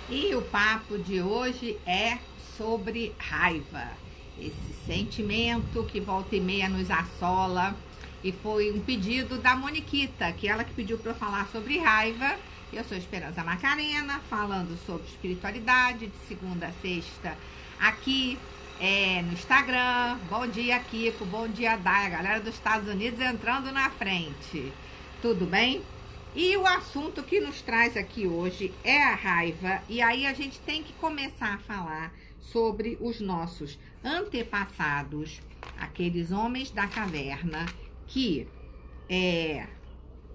E o papo de hoje é sobre raiva, esse sentimento que volta e meia nos assola. E foi um pedido da Moniquita, que ela que pediu para eu falar sobre raiva. Eu sou Esperança Macarena, falando sobre espiritualidade, de segunda a sexta, aqui no Instagram. Bom dia, Kiko, bom dia, Dai, a galera dos Estados Unidos entrando na frente. Tudo bem? E o assunto que nos traz aqui hoje é a raiva, e aí a gente tem que começar a falar sobre os nossos antepassados, aqueles homens da caverna, que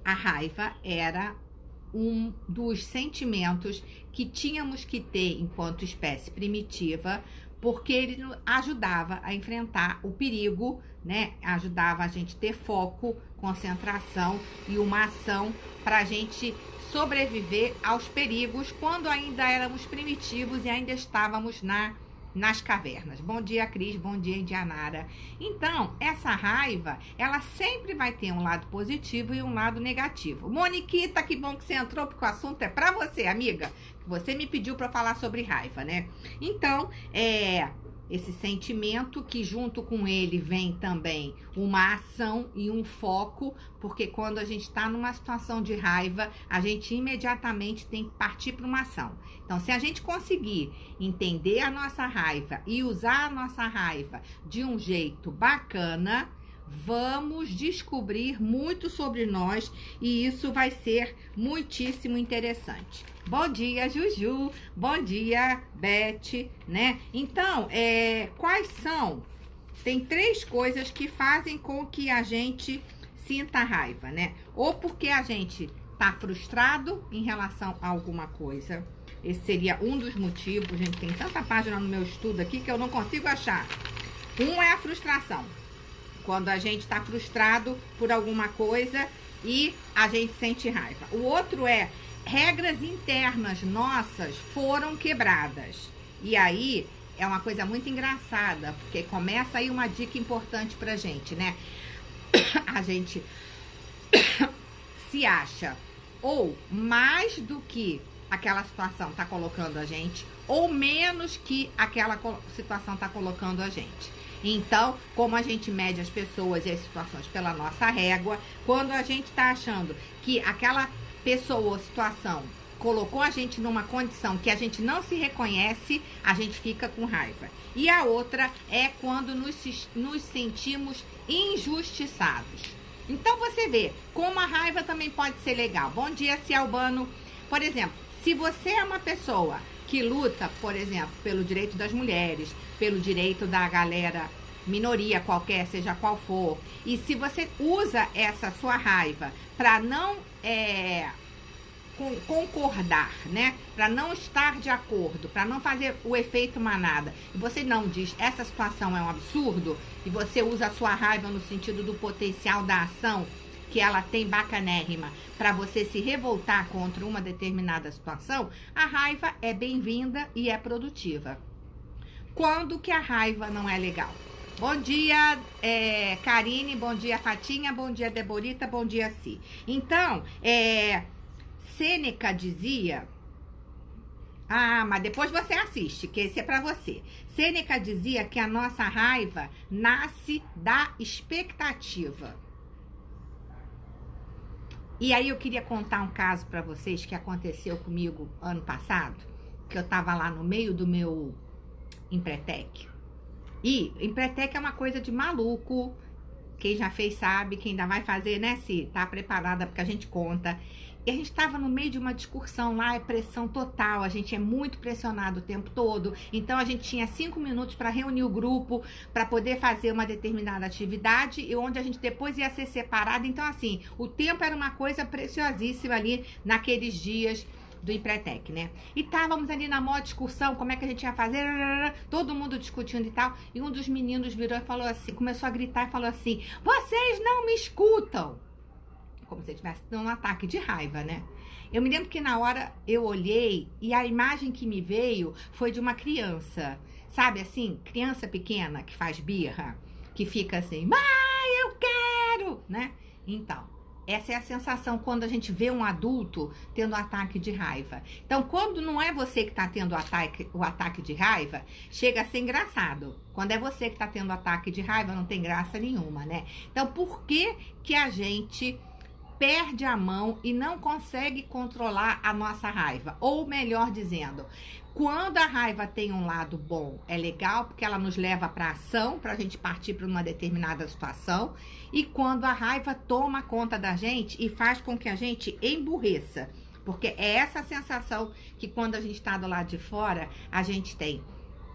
a raiva era um dos sentimentos que tínhamos que ter enquanto espécie primitiva, porque ele ajudava a enfrentar o perigo, né? Ajudava a gente ter foco, concentração e uma ação para a gente sobreviver aos perigos quando ainda éramos primitivos e ainda estávamos nas cavernas. Bom dia, Cris, bom dia, Indianara. Então, essa raiva, ela sempre vai ter um lado positivo e um lado negativo. Moniquita, que bom que você entrou, porque o assunto é pra você, amiga. Você me pediu pra falar sobre raiva, né? Então, esse sentimento que junto com ele vem também uma ação e um foco, porque quando a gente está numa situação de raiva, a gente imediatamente tem que partir para uma ação. Então, se a gente conseguir entender a nossa raiva e usar a nossa raiva de um jeito bacana, vamos descobrir muito sobre nós e isso vai ser muitíssimo interessante. Bom dia, Juju. Bom dia, Beth, né? Então, quais são? Tem 3 coisas que fazem com que a gente sinta raiva, né? Ou porque a gente tá frustrado em relação a alguma coisa. Esse seria um dos motivos. Gente, tem tanta página no meu estudo aqui que eu não consigo achar. Um é a frustração. Quando a gente tá frustrado por alguma coisa e a gente sente raiva. O outro é regras internas nossas foram quebradas. E aí é uma coisa muito engraçada, porque começa aí uma dica importante pra gente, né? A gente se acha ou mais do que aquela situação tá colocando a gente, ou menos que aquela situação tá colocando a gente. Então, como a gente mede as pessoas e as situações pela nossa régua, quando a gente tá achando que aquela pessoa ou situação colocou a gente numa condição que a gente não se reconhece, a gente fica com raiva. E a outra é quando nos sentimos injustiçados. Então você vê como a raiva também pode ser legal. Bom dia, Cialbano. Por exemplo, se você é uma pessoa que luta, por exemplo, pelo direito das mulheres, pelo direito da galera, minoria qualquer, seja qual for, e se você usa essa sua raiva para não concordar, né? Para não estar de acordo, para não fazer o efeito manada, e você não diz essa situação é um absurdo, e você usa a sua raiva no sentido do potencial da ação que ela tem bacanérrima para você se revoltar contra uma determinada situação, a raiva é bem-vinda e é produtiva. Quando que a raiva não é legal? Bom dia, Karine, bom dia, Fatinha, bom dia, Deborita, bom dia, Si. Então, Sêneca dizia... Ah, mas depois você assiste, que esse é pra você. Sêneca dizia que a nossa raiva nasce da expectativa. E aí eu queria contar um caso pra vocês que aconteceu comigo ano passado, que eu tava lá no meio do meu Empretec. E Empretec é uma coisa de maluco. Quem já fez sabe, quem ainda vai fazer, né, Se tá preparada porque a gente conta. E a gente estava no meio de uma discussão lá, é pressão total, a gente é muito pressionado o tempo todo. Então a gente tinha 5 minutos para reunir o grupo, para poder fazer uma determinada atividade, e onde a gente depois ia ser separado. Então assim, o tempo era uma coisa preciosíssima ali naqueles dias do Empretec, né? E estávamos ali na maior discussão, como é que a gente ia fazer, todo mundo discutindo e tal, e um dos meninos virou e falou assim, começou a gritar e falou assim: vocês não me escutam! Como se estivesse dando um ataque de raiva, né? Eu me lembro que na hora eu olhei e a imagem que me veio foi de uma criança, sabe assim? Criança pequena que faz birra, que fica assim, mãe, eu quero, né? Então, Essa é a sensação quando a gente vê um adulto tendo um ataque de raiva. Então, quando não é você que está tendo o ataque de raiva, chega a ser engraçado. Quando é você que está tendo o ataque de raiva, não tem graça nenhuma, né? Então, por que que a gente perde a mão e não consegue controlar a nossa raiva? Ou melhor dizendo, quando a raiva tem um lado bom, é legal porque ela nos leva para ação, para a gente partir para uma determinada situação. E quando a raiva toma conta da gente e faz com que a gente emburreça. Porque é essa sensação que quando a gente está do lado de fora, a gente tem.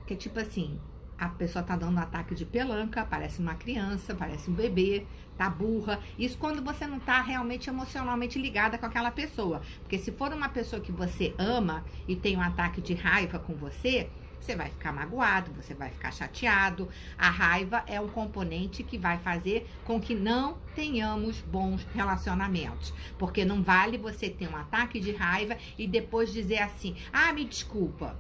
Que é tipo assim, a pessoa tá dando um ataque de pelanca, parece uma criança, parece um bebê, tá burra. Isso quando você não tá realmente emocionalmente ligada com aquela pessoa. Porque se for uma pessoa que você ama e tem um ataque de raiva com você, você vai ficar magoado, você vai ficar chateado. A raiva é um componente que vai fazer com que não tenhamos bons relacionamentos. Porque não vale você ter um ataque de raiva e depois dizer assim, ah, me desculpa.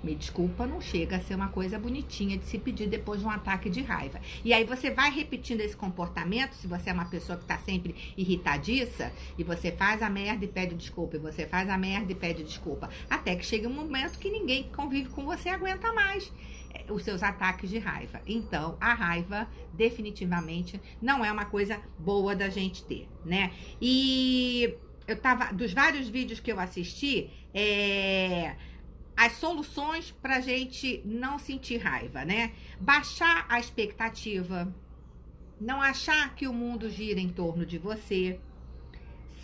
Me desculpa, não chega a ser uma coisa bonitinha de se pedir depois de um ataque de raiva. E aí você vai repetindo esse comportamento, se você é uma pessoa que tá sempre irritadiça, e você faz a merda e pede desculpa, e você faz a merda e pede desculpa, até que chega um momento que ninguém que convive com você aguenta mais os seus ataques de raiva. Então, a raiva definitivamente não é uma coisa boa da gente ter, né? E eu tava, dos vários vídeos que eu assisti, as soluções pra gente não sentir raiva, né? Baixar a expectativa, não achar que o mundo gira em torno de você,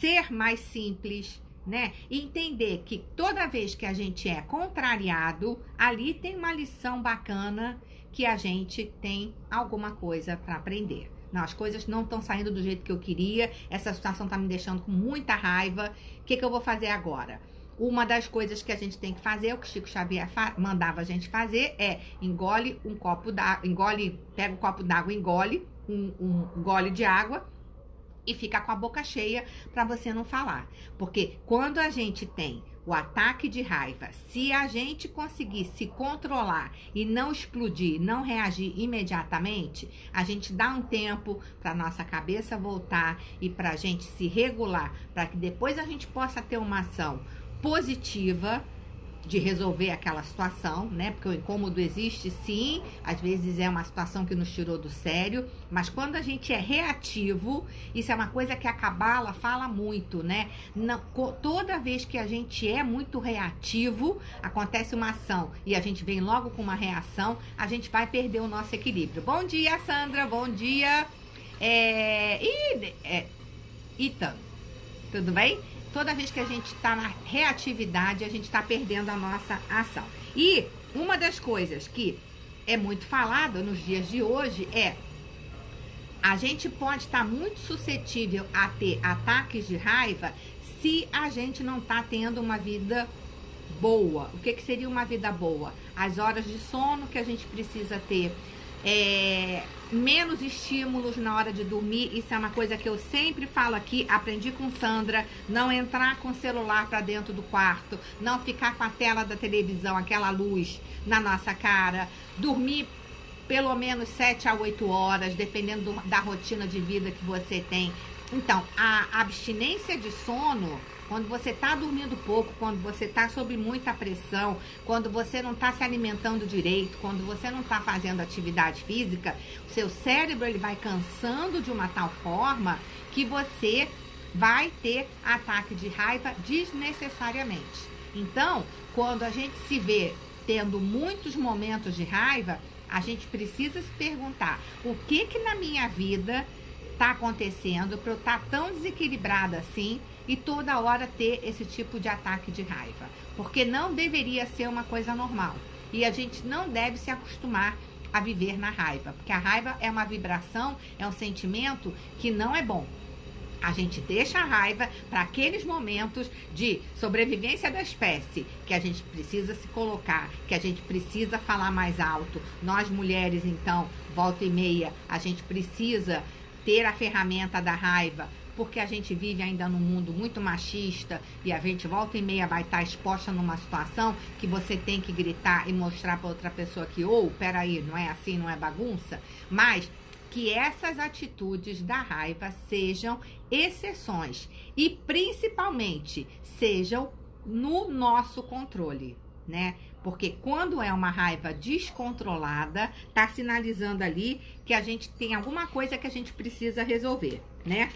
ser mais simples, né? E entender que toda vez que a gente é contrariado, ali tem uma lição bacana que a gente tem alguma coisa para aprender. Não, as coisas não estão saindo do jeito que eu queria, essa situação tá me deixando com muita raiva, o que eu vou fazer agora? Uma das coisas que a gente tem que fazer, o que Chico Xavier mandava a gente fazer, é engole um copo d'água, pega um copo d'água, engole um gole de água e fica com a boca cheia para você não falar. Porque quando a gente tem o ataque de raiva, se a gente conseguir se controlar e não explodir, não reagir imediatamente, a gente dá um tempo para nossa cabeça voltar e para a gente se regular, para que depois a gente possa ter uma ação positiva de resolver aquela situação, né? Porque o incômodo existe sim, às vezes é uma situação que nos tirou do sério, mas quando a gente é reativo, isso é uma coisa que a Cabala fala muito, né? Não, toda vez que a gente é muito reativo, acontece uma ação e a gente vem logo com uma reação, a gente vai perder o nosso equilíbrio. Bom dia, Sandra, bom dia. Ethan, tudo bem? Toda vez que a gente está na reatividade, a gente está perdendo a nossa ação. E uma das coisas que é muito falada nos dias de hoje é: a gente pode estar muito suscetível a ter ataques de raiva se a gente não está tendo uma vida boa. O que seria uma vida boa? As horas de sono que a gente precisa ter, menos estímulos na hora de dormir. Isso é uma coisa que eu sempre falo aqui, aprendi com Sandra: não entrar com o celular para dentro do quarto, não ficar com a tela da televisão, aquela luz na nossa cara, dormir pelo menos 7 a 8 horas, dependendo da rotina de vida que você tem. Então, a abstinência de sono, quando você está dormindo pouco, quando você está sob muita pressão, quando você não está se alimentando direito, quando você não está fazendo atividade física, o seu cérebro ele vai cansando de uma tal forma que você vai ter ataque de raiva desnecessariamente. Então, quando a gente se vê tendo muitos momentos de raiva, a gente precisa se perguntar: o que na minha vida está acontecendo para eu estar tão desequilibrada assim e toda hora ter esse tipo de ataque de raiva? Porque não deveria ser uma coisa normal. E a gente não deve se acostumar a viver na raiva, porque a raiva é uma vibração, é um sentimento que não é bom. A gente deixa a raiva para aqueles momentos de sobrevivência da espécie, que a gente precisa se colocar, que a gente precisa falar mais alto. Nós mulheres, então, volta e meia, a gente precisa ter a ferramenta da raiva, porque a gente vive ainda num mundo muito machista e a gente volta e meia vai estar exposta numa situação que você tem que gritar e mostrar para outra pessoa que, peraí, não é assim, não é bagunça. Mas que essas atitudes da raiva sejam exceções e principalmente sejam no nosso controle, né? Porque quando é uma raiva descontrolada, tá sinalizando ali que a gente tem alguma coisa que a gente precisa resolver, né?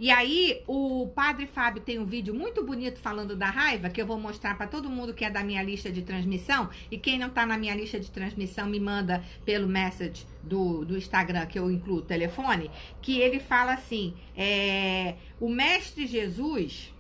E aí, o Padre Fábio tem um vídeo muito bonito falando da raiva, que eu vou mostrar para todo mundo que é da minha lista de transmissão. E quem não tá na minha lista de transmissão, me manda pelo message do Instagram, que eu incluo o telefone, que ele fala assim, o Mestre Jesus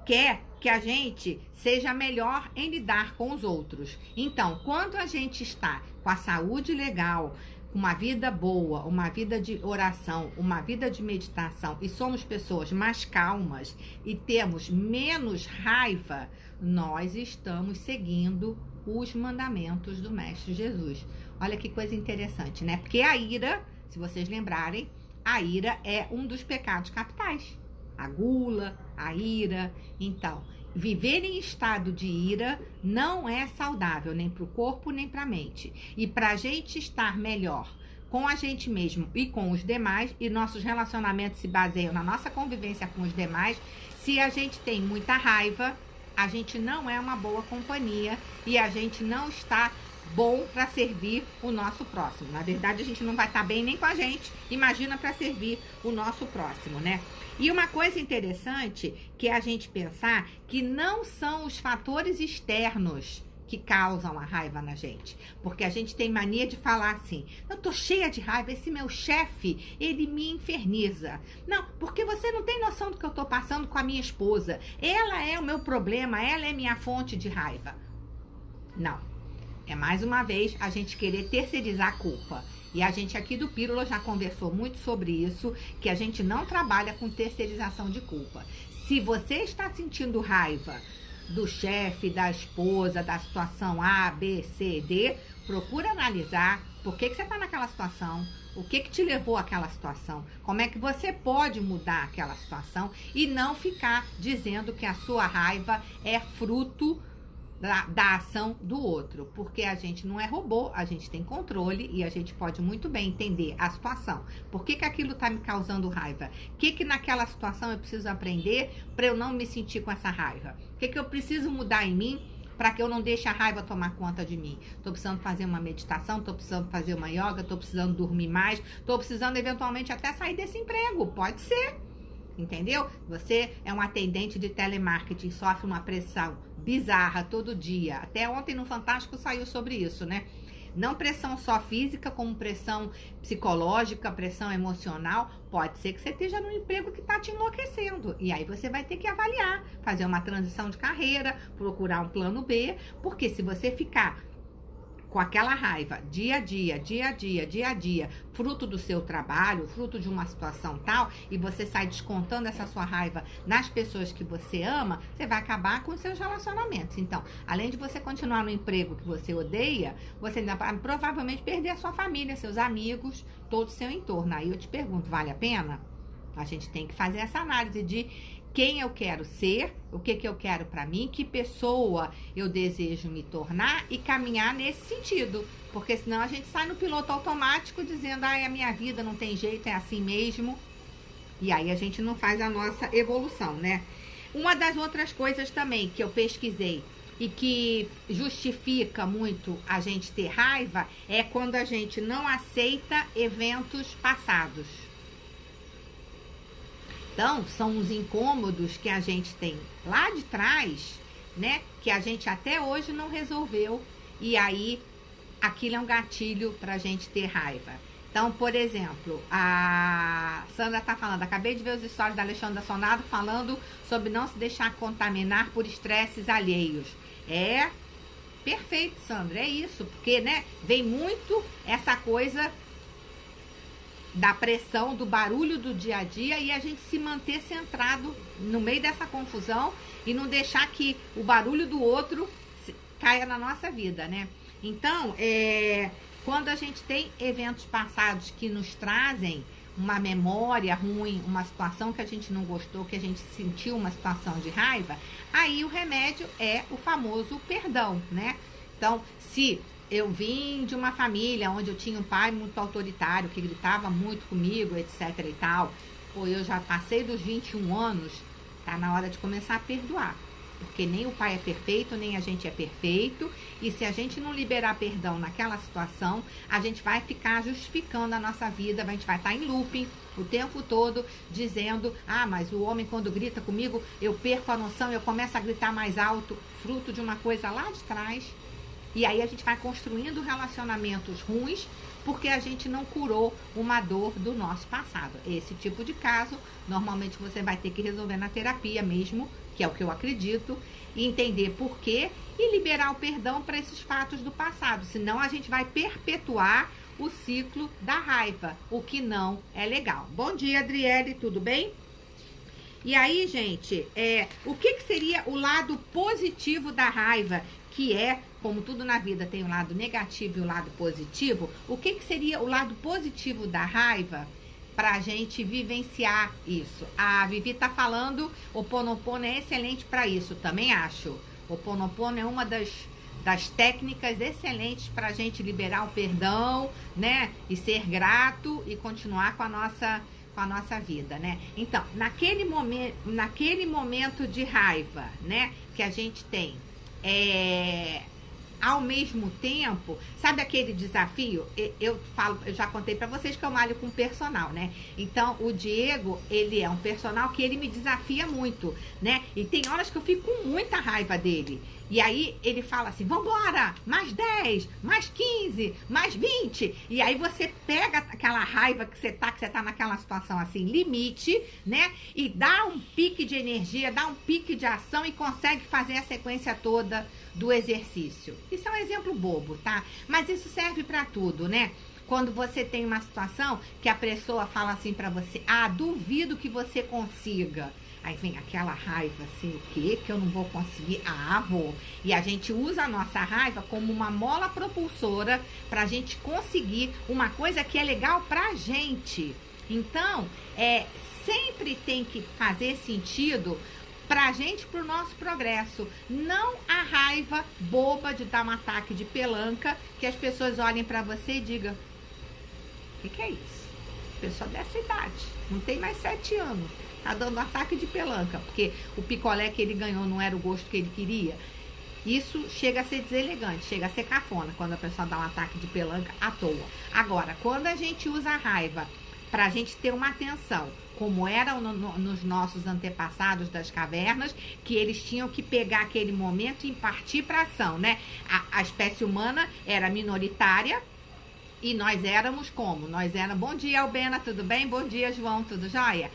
quer que a gente seja melhor em lidar com os outros. Então, quando a gente está com a saúde legal, uma vida boa, uma vida de oração, uma vida de meditação e somos pessoas mais calmas e temos menos raiva, nós estamos seguindo os mandamentos do Mestre Jesus. Olha que coisa interessante, né? Porque a ira, se vocês lembrarem, a ira é um dos pecados capitais. A gula, a ira. Então, viver em estado de ira não é saudável, nem para o corpo, nem para a mente. E para a gente estar melhor com a gente mesmo e com os demais, e nossos relacionamentos se baseiam na nossa convivência com os demais, se a gente tem muita raiva, a gente não é uma boa companhia e a gente não está bom para servir o nosso próximo. Na verdade, a gente não vai estar bem nem com a gente, imagina para servir o nosso próximo, né? E uma coisa interessante que é a gente pensar que não são os fatores externos que causam a raiva na gente. Porque a gente tem mania de falar assim, eu tô cheia de raiva, esse meu chefe, ele me inferniza. Não, porque você não tem noção do que eu tô passando com a minha esposa. Ela é o meu problema, ela é minha fonte de raiva. Não. É mais uma vez a gente querer terceirizar a culpa. E a gente aqui do Pílula já conversou muito sobre isso, que a gente não trabalha com terceirização de culpa. Se você está sentindo raiva do chefe, da esposa, da situação A, B, C, D, procura analisar por que você está naquela situação, o que te levou àquela situação, como é que você pode mudar aquela situação e não ficar dizendo que a sua raiva é fruto da ação do outro, porque a gente não é robô, a gente tem controle e a gente pode muito bem entender a situação. Por que aquilo está me causando raiva? O que naquela situação eu preciso aprender para eu não me sentir com essa raiva? O que eu preciso mudar em mim para que eu não deixe a raiva tomar conta de mim? Tô precisando fazer uma meditação, tô precisando fazer uma yoga, tô precisando dormir mais, tô precisando eventualmente até sair desse emprego, pode ser. Entendeu? Você é um atendente de telemarketing, sofre uma pressão bizarra todo dia. Até ontem no Fantástico saiu sobre isso, né? Não pressão só física, como pressão psicológica, pressão emocional. Pode ser que você esteja num emprego que está te enlouquecendo. E aí você vai ter que avaliar, fazer uma transição de carreira, procurar um plano B. Porque se você ficar com aquela raiva, dia a dia, fruto do seu trabalho, fruto de uma situação tal, e você sai descontando essa sua raiva nas pessoas que você ama, você vai acabar com os seus relacionamentos. Então, além de você continuar no emprego que você odeia, você ainda vai provavelmente perder a sua família, seus amigos, todo o seu entorno. Aí eu te pergunto, vale a pena? A gente tem que fazer essa análise de quem eu quero ser, o que eu quero para mim, que pessoa eu desejo me tornar e caminhar nesse sentido. Porque senão a gente sai no piloto automático dizendo, ai, a minha vida não tem jeito, é assim mesmo. E aí a gente não faz a nossa evolução, né? Uma das outras coisas também que eu pesquisei e que justifica muito a gente ter raiva é quando a gente não aceita eventos passados. Então, são os incômodos que a gente tem lá de trás, né? Que a gente até hoje não resolveu. E aí, aquilo é um gatilho pra gente ter raiva. Então, por exemplo, a Sandra tá falando, acabei de ver os stories da Alexandra Sonado falando sobre não se deixar contaminar por estresses alheios. É perfeito, Sandra, é isso. Porque, né, vem muito essa coisa da pressão, do barulho do dia a dia e a gente se manter centrado no meio dessa confusão e não deixar que o barulho do outro caia na nossa vida, né? Então, quando a gente tem eventos passados que nos trazem uma memória ruim, uma situação que a gente não gostou, que a gente sentiu uma situação de raiva, aí o remédio é o famoso perdão, né? Então, se eu vim de uma família onde eu tinha um pai muito autoritário, que gritava muito comigo, etc e tal. Pô, eu já passei dos 21 anos, tá na hora de começar a perdoar. Porque nem o pai é perfeito, nem a gente é perfeito. E se a gente não liberar perdão naquela situação, a gente vai ficar justificando a nossa vida, a gente vai estar em looping o tempo todo, dizendo, ah, mas o homem quando grita comigo, eu perco a noção, eu começo a gritar mais alto, fruto de uma coisa lá de trás. E aí a gente vai construindo relacionamentos ruins, porque a gente não curou uma dor do nosso passado. Esse tipo de caso, normalmente você vai ter que resolver na terapia mesmo, que é o que eu acredito, e entender por quê e liberar o perdão para esses fatos do passado. Senão a gente vai perpetuar o ciclo da raiva, o que não é legal. Bom dia, Adriele, tudo bem? E aí, gente, o que seria o lado positivo da raiva? Que é, como tudo na vida tem o lado negativo e o lado positivo, o que seria o lado positivo da raiva para a gente vivenciar isso? A Vivi tá falando, o Ho'oponopono é excelente para isso, também acho. O Ho'oponopono é uma das técnicas excelentes para a gente liberar o perdão, né? E ser grato e continuar com a nossa vida, né? Então, naquele momento de raiva, né? Que a gente tem, ao mesmo tempo, sabe aquele desafio? Eu já contei pra vocês que eu malho com personal, né? Então, o Diego, ele é um personal que ele me desafia muito, né? E tem horas que eu fico com muita raiva dele. E aí ele fala assim, vambora, mais 10, mais 15, mais 20. E aí você pega aquela raiva que você tá naquela situação assim, limite, né? E dá um pique de energia, dá um pique de ação e consegue fazer a sequência toda do exercício. Isso é um exemplo bobo, tá? Mas isso serve pra tudo, né? Quando você tem uma situação que a pessoa fala assim pra você, ah, duvido que você consiga. Aí vem aquela raiva, assim, o quê? Que eu não vou conseguir? Ah, vou. E a gente usa a nossa raiva como uma mola propulsora pra gente conseguir uma coisa que é legal pra gente. Então, sempre tem que fazer sentido pra gente, pro nosso progresso. Não a raiva boba de dar um ataque de pelanca, que as pessoas olhem pra você e digam, o que é isso? Pessoa dessa idade, não tem mais 7 anos. Tá dando ataque de pelanca, porque o picolé que ele ganhou não era o gosto que ele queria. Isso chega a ser deselegante, chega a ser cafona, quando a pessoa dá um ataque de pelanca à toa. Agora, quando a gente usa a raiva pra gente ter uma atenção, como era nos nossos antepassados das cavernas, que eles tinham que pegar aquele momento e partir pra ação, né? A espécie humana era minoritária, e nós éramos como? Nós éramos, bom dia, Albena, tudo bem? Bom dia, João, tudo jóia?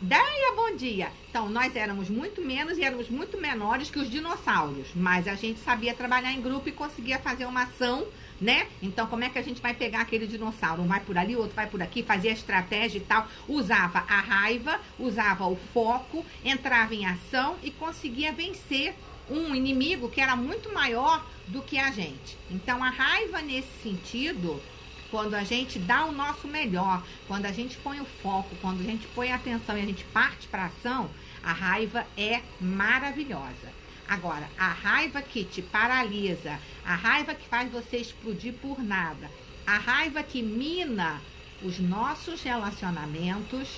Deia, bom dia. Então, nós éramos muito menos e éramos muito menores que os dinossauros, mas a gente sabia trabalhar em grupo e conseguia fazer uma ação, né? Então, como é que a gente vai pegar aquele dinossauro? Um vai por ali, o outro vai por aqui, fazia estratégia e tal, usava a raiva, usava o foco, entrava em ação e conseguia vencer um inimigo que era muito maior do que a gente. Então, a raiva nesse sentido, quando a gente dá o nosso melhor, quando a gente põe o foco, quando a gente põe a atenção e a gente parte para ação, a raiva é maravilhosa. Agora, a raiva que te paralisa, a raiva que faz você explodir por nada, a raiva que mina os nossos relacionamentos,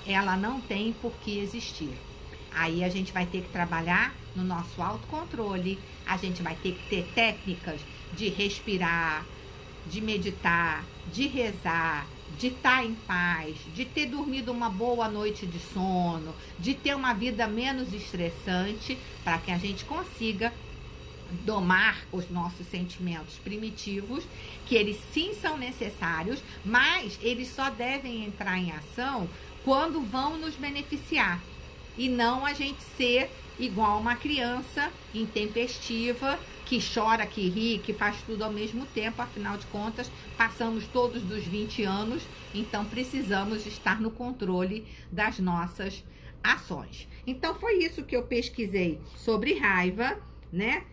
ela não tem por que existir. Aí a gente vai ter que trabalhar no nosso autocontrole, a gente vai ter que ter técnicas de respirar, de meditar, de rezar, de estar em paz, de ter dormido uma boa noite de sono, de ter uma vida menos estressante, para que a gente consiga domar os nossos sentimentos primitivos, que eles sim são necessários, mas eles só devem entrar em ação quando vão nos beneficiar. E não a gente ser igual uma criança intempestiva, que chora, que ri, que faz tudo ao mesmo tempo. Afinal de contas, passamos todos dos 20 anos, então precisamos estar no controle das nossas ações. Então foi isso que eu pesquisei sobre raiva, né?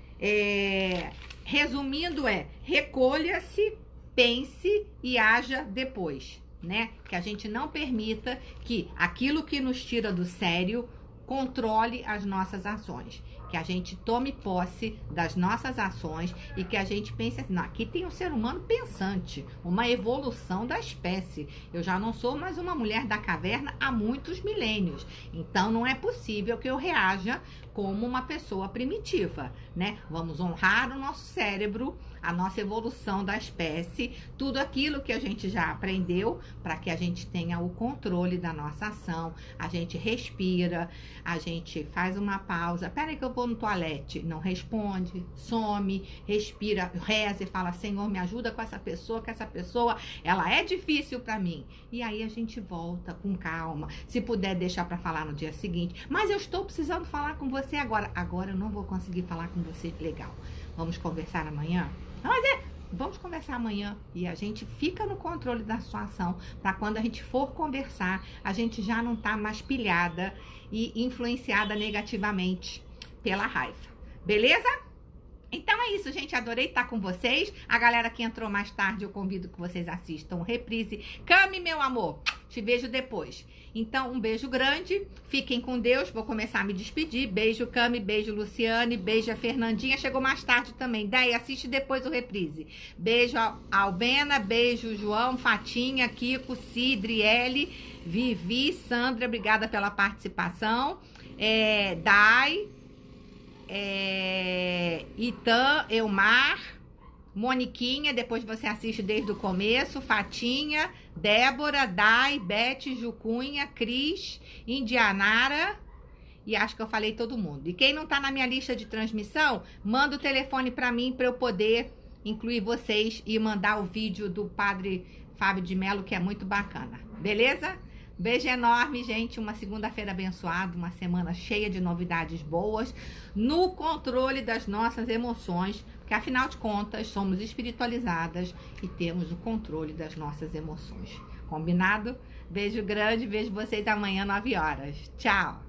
Resumindo, recolha-se, pense e haja depois, né? Que a gente não permita que aquilo que nos tira do sério controle as nossas ações, que a gente tome posse das nossas ações e que a gente pense assim, não, aqui tem um ser humano pensante, uma evolução da espécie. Eu já não sou mais uma mulher da caverna há muitos milênios, então não é possível que eu reaja como uma pessoa primitiva, né? Vamos honrar o nosso cérebro, a nossa evolução da espécie, tudo aquilo que a gente já aprendeu para que a gente tenha o controle da nossa ação. A gente respira, a gente faz uma pausa. Peraí que eu vou no toalete. Não responde, some, respira, reza e fala, Senhor, me ajuda com essa pessoa, que essa pessoa, ela é difícil para mim. E aí a gente volta com calma. Se puder deixar para falar no dia seguinte. Mas eu estou precisando falar com você agora. Agora eu não vou conseguir falar com você legal. Vamos conversar amanhã? Vamos conversar amanhã e a gente fica no controle da situação para quando a gente for conversar, a gente já não tá mais pilhada e influenciada negativamente pela raiva. Beleza? Então é isso, gente. Adorei estar com vocês. A galera que entrou mais tarde, eu convido que vocês assistam reprise. Cami, meu amor, te vejo depois. Então, um beijo grande. Fiquem com Deus. Vou começar a me despedir. Beijo, Cami. Beijo, Luciane. Beijo, a Fernandinha. Chegou mais tarde também. Daí, assiste depois o reprise. Beijo, a Albena. Beijo, João, Fatinha, Kiko, Cidriele, Vivi, Sandra. Obrigada pela participação. Dai, Itan, Elmar, Moniquinha, depois você assiste desde o começo, Fatinha, Débora, Dai, Beth, Jucunha, Cris, Indianara, e acho que eu falei todo mundo. E quem não tá na minha lista de transmissão, manda o telefone para mim para eu poder incluir vocês e mandar o vídeo do Padre Fábio de Mello, que é muito bacana. Beleza? Beijo enorme, gente. Uma segunda-feira abençoada, uma semana cheia de novidades boas, no controle das nossas emoções, porque afinal de contas somos espiritualizadas e temos o controle das nossas emoções. Combinado? Beijo grande, vejo vocês amanhã 9 horas. Tchau!